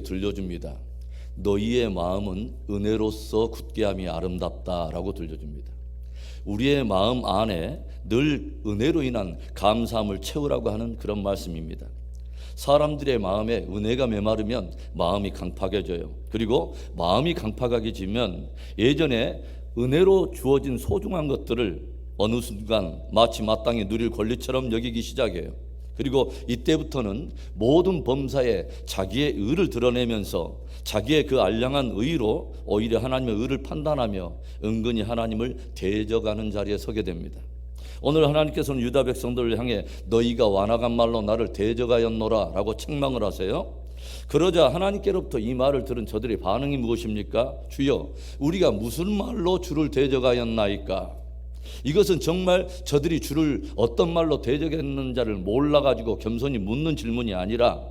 들려줍니다. 너희의 마음은 은혜로서 굳게함이 아름답다라고 들려줍니다. 우리의 마음 안에 늘 은혜로 인한 감사함을 채우라고 하는 그런 말씀입니다. 사람들의 마음에 은혜가 메마르면 마음이 강팍해져요. 그리고 마음이 강팍하게지면 예전에 은혜로 주어진 소중한 것들을 어느 순간 마치 마땅히 누릴 권리처럼 여기기 시작해요. 그리고 이때부터는 모든 범사에 자기의 의를 드러내면서 자기의 그 알량한 의로 오히려 하나님의 의를 판단하며 은근히 하나님을 대적하는 자리에 서게 됩니다. 오늘 하나님께서는 유다 백성들을 향해 너희가 완악한 말로 나를 대적하였노라 라고 책망을 하세요. 그러자 하나님께로부터 이 말을 들은 저들의 반응이 무엇입니까? 주여, 우리가 무슨 말로 주를 대적하였나이까? 이것은 정말 저들이 주를 어떤 말로 대적했는지를 몰라가지고 겸손히 묻는 질문이 아니라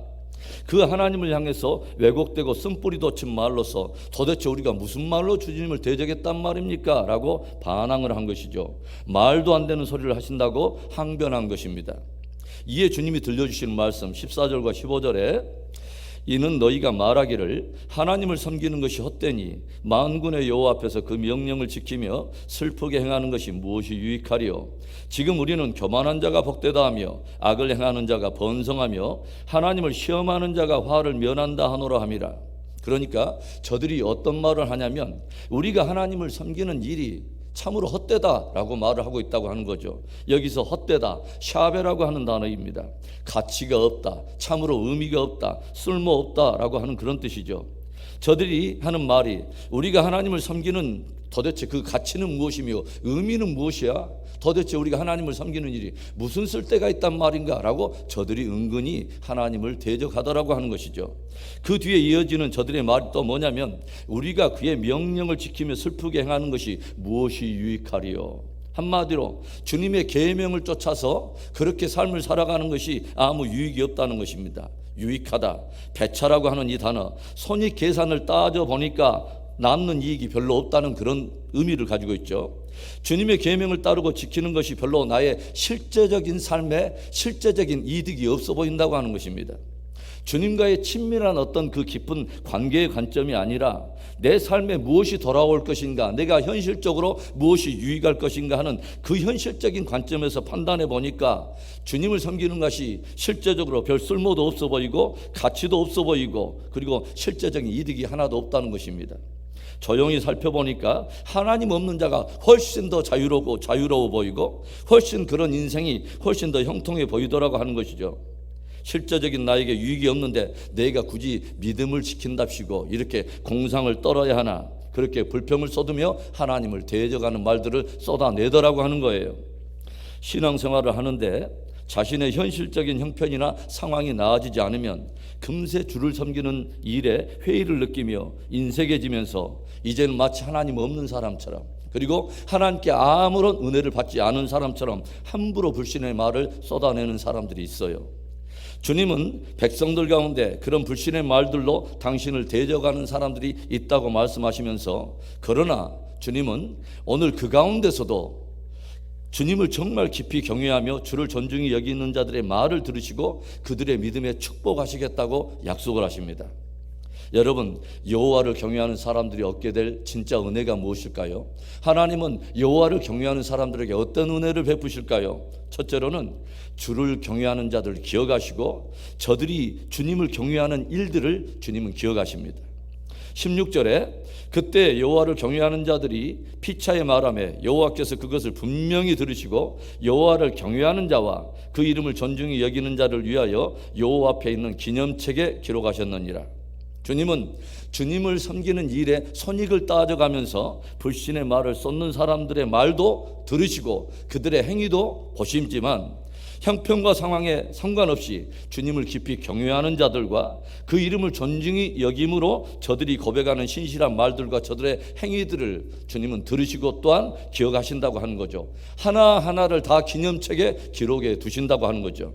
그 하나님을 향해서 왜곡되고 쓴뿌리도 친 말로서 도대체 우리가 무슨 말로 주님을 대적했단 말입니까? 라고 반항을 한 것이죠. 말도 안 되는 소리를 하신다고 항변한 것입니다. 이에 주님이 들려주시는 말씀 14절과 15절에 이는 너희가 말하기를 하나님을 섬기는 것이 헛되니 만군의 여호와 앞에서 그 명령을 지키며 슬프게 행하는 것이 무엇이 유익하리요? 지금 우리는 교만한 자가 복되다 하며 악을 행하는 자가 번성하며 하나님을 시험하는 자가 화를 면한다 하노라 함이라. 그러니까 저들이 어떤 말을 하냐면 우리가 하나님을 섬기는 일이 참으로 헛되다라고 말을 하고 있다고 하는 거죠. 여기서 헛되다, 샤베라고 하는 단어입니다. 가치가 없다, 참으로 의미가 없다, 쓸모없다라고 하는 그런 뜻이죠. 저들이 하는 말이 우리가 하나님을 섬기는 도대체 그 가치는 무엇이며 의미는 무엇이야? 도대체 우리가 하나님을 섬기는 일이 무슨 쓸데가 있단 말인가? 라고 저들이 은근히 하나님을 대적하더라고 하는 것이죠. 그 뒤에 이어지는 저들의 말이 또 뭐냐면 우리가 그의 명령을 지키며 슬프게 행하는 것이 무엇이 유익하리요? 한마디로 주님의 계명을 쫓아서 그렇게 삶을 살아가는 것이 아무 유익이 없다는 것입니다. 유익하다, 배차라고 하는 이 단어, 손익 계산을 따져보니까 남는 이익이 별로 없다는 그런 의미를 가지고 있죠. 주님의 계명을 따르고 지키는 것이 별로 나의 실제적인 삶에 실제적인 이득이 없어 보인다고 하는 것입니다. 주님과의 친밀한 어떤 그 깊은 관계의 관점이 아니라 내 삶에 무엇이 돌아올 것인가, 내가 현실적으로 무엇이 유익할 것인가 하는 그 현실적인 관점에서 판단해 보니까 주님을 섬기는 것이 실제적으로 별 쓸모도 없어 보이고 가치도 없어 보이고 그리고 실제적인 이득이 하나도 없다는 것입니다. 조용히 살펴보니까 하나님 없는 자가 훨씬 더 자유로워 보이고 훨씬 그런 인생이 훨씬 더 형통해 보이더라고 하는 것이죠. 실제적인 나에게 유익이 없는데 내가 굳이 믿음을 지킨답시고 이렇게 공상을 떨어야 하나, 그렇게 불평을 쏟으며 하나님을 대적하는 말들을 쏟아내더라고 하는 거예요. 신앙생활을 하는데 자신의 현실적인 형편이나 상황이 나아지지 않으면 금세 주를 섬기는 일에 회의를 느끼며 인색해지면서 이제는 마치 하나님 없는 사람처럼, 그리고 하나님께 아무런 은혜를 받지 않은 사람처럼 함부로 불신의 말을 쏟아내는 사람들이 있어요. 주님은 백성들 가운데 그런 불신의 말들로 당신을 대적하는 사람들이 있다고 말씀하시면서, 그러나 주님은 오늘 그 가운데서도 주님을 정말 깊이 경외하며 주를 존중히 여기는 자들의 말을 들으시고 그들의 믿음에 축복하시겠다고 약속을 하십니다. 여러분, 여호와를 경외하는 사람들이 얻게 될 진짜 은혜가 무엇일까요? 하나님은 여호와를 경외하는 사람들에게 어떤 은혜를 베푸실까요? 첫째로는 주를 경외하는 자들을 기억하시고 저들이 주님을 경외하는 일들을 주님은 기억하십니다. 16절에 그때 여호와를 경외하는 자들이 피차에 말하며 여호와께서 그것을 분명히 들으시고 여호와를 경외하는 자와 그 이름을 존중히 여기는 자를 위하여 여호와 앞에 있는 기념책에 기록하셨느니라. 주님은 주님을 섬기는 일에 손익을 따져가면서 불신의 말을 쏟는 사람들의 말도 들으시고 그들의 행위도 보시지만 형편과 상황에 상관없이 주님을 깊이 경외하는 자들과 그 이름을 존중히 여김으로 저들이 고백하는 신실한 말들과 저들의 행위들을 주님은 들으시고 또한 기억하신다고 하는 거죠. 하나하나를 다 기념책에 기록해 두신다고 하는 거죠.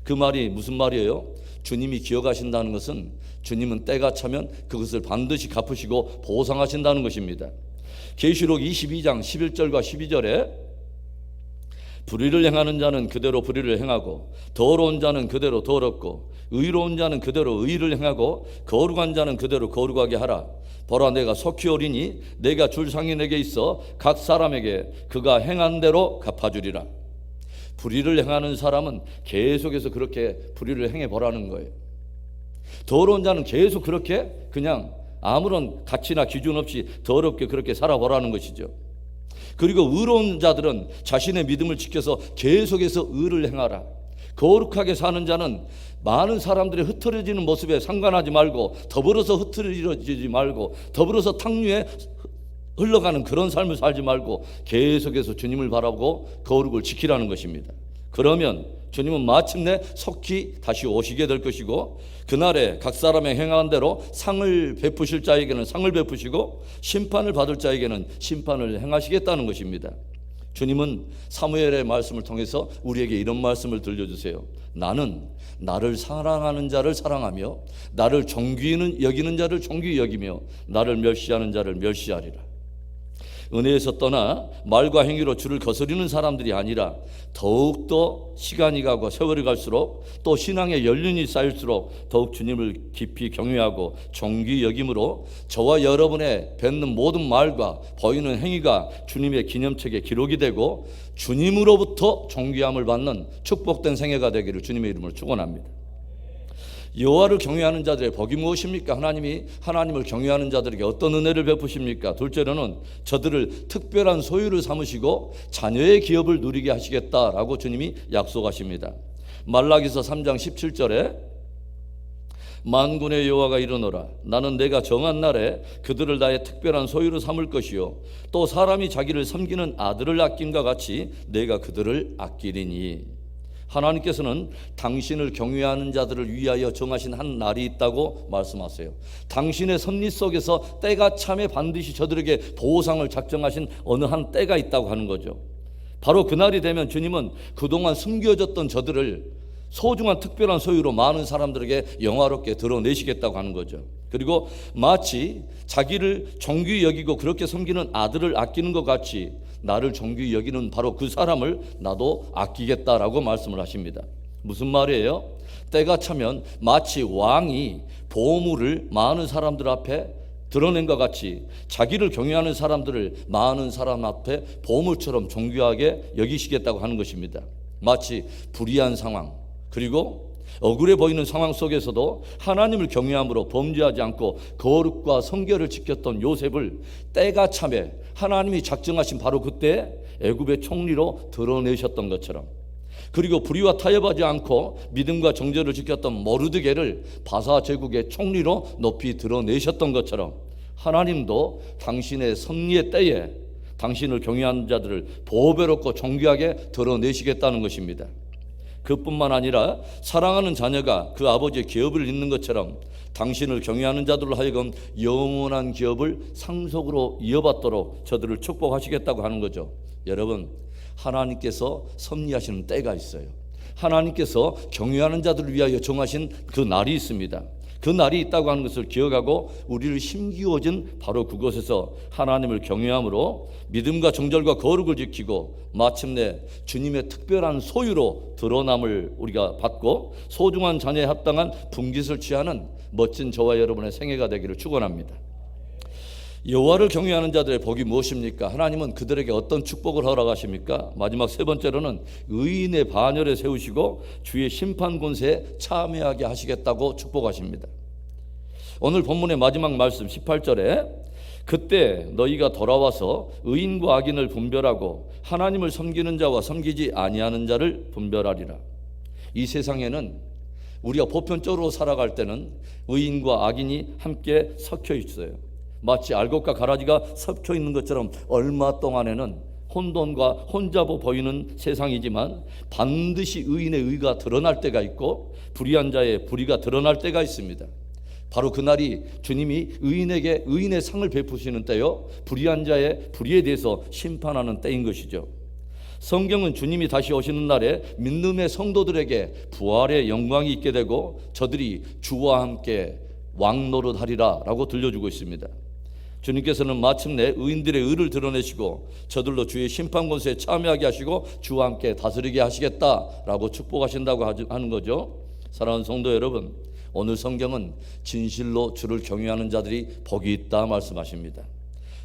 그 말이 무슨 말이에요? 주님이 기억하신다는 것은 주님은 때가 차면 그것을 반드시 갚으시고 보상하신다는 것입니다. 계시록 22장 11절과 12절에 불의를 행하는 자는 그대로 불의를 행하고 더러운 자는 그대로 더럽고 의로운 자는 그대로 의를 행하고 거룩한 자는 그대로 거룩하게 하라. 보라, 내가 속히 오리니 내가 줄 상이 내게 있어 각 사람에게 그가 행한 대로 갚아주리라. 불의를 행하는 사람은 계속해서 그렇게 불의를 행해 보라는 거예요. 더러운 자는 계속 그렇게 그냥 아무런 가치나 기준 없이 더럽게 그렇게 살아보라는 것이죠. 그리고 의로운 자들은 자신의 믿음을 지켜서 계속해서 의를 행하라. 거룩하게 사는 자는 많은 사람들이 흩어지는 모습에 상관하지 말고 더불어서 흩어지지 말고 더불어서 탕류에 흘러가는 그런 삶을 살지 말고 계속해서 주님을 바라보고 거룩을 지키라는 것입니다. 그러면 주님은 마침내 속히 다시 오시게 될 것이고 그날에 각 사람의 행한 대로 상을 베푸실 자에게는 상을 베푸시고 심판을 받을 자에게는 심판을 행하시겠다는 것입니다. 주님은 사무엘의 말씀을 통해서 우리에게 이런 말씀을 들려주세요. 나는 나를 사랑하는 자를 사랑하며 나를 존귀 여기는 자를 존귀 여기며 나를 멸시하는 자를 멸시하리라. 은혜에서 떠나 말과 행위로 주를 거스르는 사람들이 아니라 더욱더 시간이 가고 세월이 갈수록 또 신앙의 연륜이 쌓일수록 더욱 주님을 깊이 경외하고 존귀 여김으로 저와 여러분의 뱉는 모든 말과 보이는 행위가 주님의 기념책에 기록이 되고 주님으로부터 존귀함을 받는 축복된 생애가 되기를 주님의 이름으로 축원합니다. 여호와를 경외하는 자들의 복이 무엇입니까? 하나님이 하나님을 경외하는 자들에게 어떤 은혜를 베푸십니까? 둘째로는 저들을 특별한 소유를 삼으시고 자녀의 기업을 누리게 하시겠다라고 주님이 약속하십니다. 말라기서 3장 17절에 만군의 여호와가 이르노라 나는 내가 정한 날에 그들을 나의 특별한 소유로 삼을 것이요 또 사람이 자기를 섬기는 아들을 아낌과 같이 내가 그들을 아끼리니. 하나님께서는 당신을 경외하는 자들을 위하여 정하신 한 날이 있다고 말씀하세요. 당신의 섭리 속에서 때가 참에 반드시 저들에게 보상을 작정하신 어느 한 때가 있다고 하는 거죠. 바로 그날이 되면 주님은 그동안 숨겨졌던 저들을 소중한 특별한 소유로 많은 사람들에게 영화롭게 드러내시겠다고 하는 거죠. 그리고 마치 자기를 존귀 여기고 그렇게 섬기는 아들을 아끼는 것 같이 나를 존귀 여기는 바로 그 사람을 나도 아끼겠다라고 말씀을 하십니다. 무슨 말이에요? 때가 차면 마치 왕이 보물을 많은 사람들 앞에 드러낸 것 같이 자기를 경외하는 사람들을 많은 사람 앞에 보물처럼 존귀하게 여기시겠다고 하는 것입니다. 마치 불의한 상황 그리고 억울해 보이는 상황 속에서도 하나님을 경외함으로 범죄하지 않고 거룩과 성결을 지켰던 요셉을 때가 참에 하나님이 작정하신 바로 그때 애굽의 총리로 드러내셨던 것처럼 그리고 불의와 타협하지 않고 믿음과 정죄를 지켰던 모르드게를 바사 제국의 총리로 높이 드러내셨던 것처럼 하나님도 당신의 섭리의 때에 당신을 경외하는 자들을 보배롭고 존귀하게 드러내시겠다는 것입니다. 그뿐만 아니라 사랑하는 자녀가 그 아버지의 기업을 잇는 것처럼 당신을 경외하는 자들로 하여금 영원한 기업을 상속으로 이어받도록 저들을 축복하시겠다고 하는 거죠. 여러분, 하나님께서 섭리하시는 때가 있어요. 하나님께서 경외하는 자들을 위하여 정하신 그 날이 있습니다. 그 날이 있다고 하는 것을 기억하고 우리를 힘기워진 바로 그곳에서 하나님을 경외함으로 믿음과 정절과 거룩을 지키고 마침내 주님의 특별한 소유로 드러남을 우리가 받고 소중한 자녀에 합당한 분깃을 취하는 멋진 저와 여러분의 생애가 되기를 축원합니다. 여호와를 경외하는 자들의 복이 무엇입니까? 하나님은 그들에게 어떤 축복을 허락하십니까? 마지막 세 번째로는 의인의 반열에 세우시고 주의 심판 권세에 참여하게 하시겠다고 축복하십니다. 오늘 본문의 마지막 말씀 18절에 그때 너희가 돌아와서 의인과 악인을 분별하고 하나님을 섬기는 자와 섬기지 아니하는 자를 분별하리라. 이 세상에는 우리가 보편적으로 살아갈 때는 의인과 악인이 함께 섞여 있어요. 마치 알곡과 가라지가 섞여 있는 것처럼 얼마 동안에는 혼돈과 혼잡어 보이는 세상이지만 반드시 의인의 의가 드러날 때가 있고 불의한 자의 불의가 드러날 때가 있습니다. 바로 그날이 주님이 의인에게 의인의 상을 베푸시는 때요 불의한 자의 불의에 대해서 심판하는 때인 것이죠. 성경은 주님이 다시 오시는 날에 믿음의 성도들에게 부활의 영광이 있게 되고 저들이 주와 함께 왕노릇하리라 라고 들려주고 있습니다. 주님께서는 마침내 의인들의 의를 드러내시고 저들로 주의 심판 권세에 참여하게 하시고 주와 함께 다스리게 하시겠다라고 축복하신다고 하는 거죠. 사랑하는 성도 여러분, 오늘 성경은 진실로 주를 경외하는 자들이 복이 있다 말씀하십니다.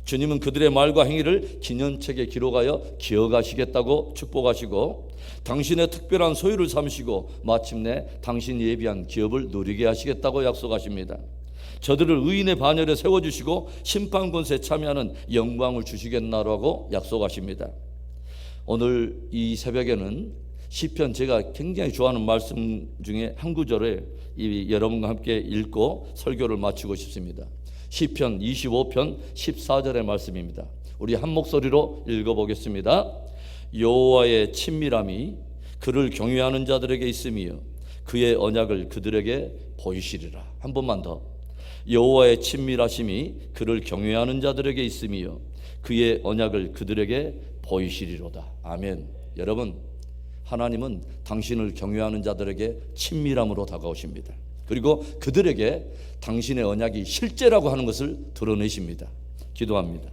주님은 그들의 말과 행위를 기념책에 기록하여 기억하시겠다고 축복하시고 당신의 특별한 소유를 삼으시고 마침내 당신이 예비한 기업을 누리게 하시겠다고 약속하십니다. 저들을 의인의 반열에 세워주시고 심판 권세에 참여하는 영광을 주시겠나라고 약속하십니다. 오늘 이 새벽에는 시편, 제가 굉장히 좋아하는 말씀 중에 한 구절을 여러분과 함께 읽고 설교를 마치고 싶습니다. 시편 25편 14절의 말씀입니다. 우리 한 목소리로 읽어보겠습니다. 여호와의 친밀함이 그를 경외하는 자들에게 있으며 그의 언약을 그들에게 보이시리라. 한 번만 더. 여호와의 친밀하심이 그를 경외하는 자들에게 있으며 그의 언약을 그들에게 보이시리로다. 아멘. 여러분, 하나님은 당신을 경외하는 자들에게 친밀함으로 다가오십니다. 그리고 그들에게 당신의 언약이 실제라고 하는 것을 드러내십니다. 기도합니다.